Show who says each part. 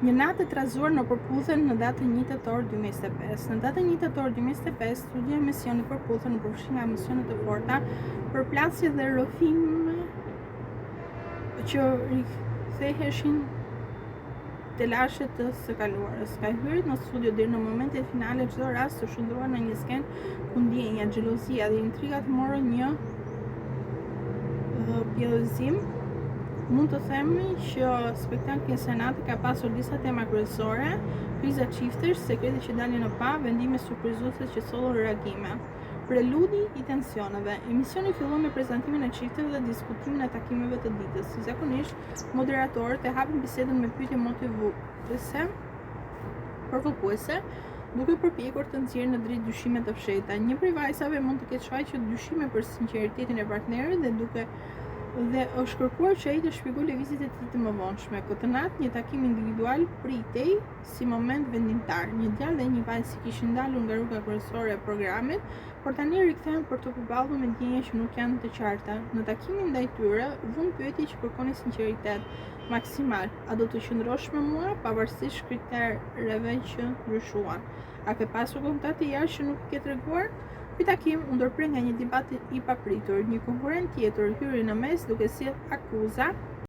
Speaker 1: Një natë e trazuar në përputhjen në datën 1 tetor 2025. Në datën 1 tetor 2025, studia e emisionit përputhje në përfshi nga emisione të forta, përplasje dhe rrëfime që riktheheshin te lashet të së kaluarës. Ka hyrë në studio deri në momentet finale, çdo rast të shndruar në një skenë ku ndjenja, xhelozia dhe intrigat morën një pjellëzim. Mund të themi që spektakli i Senatit ka pasur disa tema kryesore: kriza çiftesh, sekrete që dalin në pa, vendime surprizuese që sollën reagime. Preludi i tensioneve. Emisioni fillon me prezantimin e çifteve dhe diskutimin e takimeve të ditës. Si zakonisht, moderatorët e hapin bisedën me pyetje motivuese, provokuese, duke përpjekur të nxjerrë në dritë dyshime të fshehta. Një prej vajzave mund të ketë shfaqur dyshime për sinqeritetin e partnerit dhe është kërkuar që ai të shpjegojë lëvizjet e tij të mëvonshme. Këtë natë, një takim individual pritej si moment vendimtar. Një djalë dhe një vajzë kishin dalur nga rruga kryesore e programit, por tani rikthehen për të përballur me ndjenja që nuk janë të qarta. Në takimin ndaj tyre, vun pyetje që kërkonin sinqeritet maksimal. A do të qëndrosh me mua, pavarësisht kritereve që ndryshuan? A ke pasur kontakte jashtë që nuk ke treguar? Ky takim u ndërprer nga një debat i papritur. Një konkurrent tjetër hyri në mes duke sjellë akuza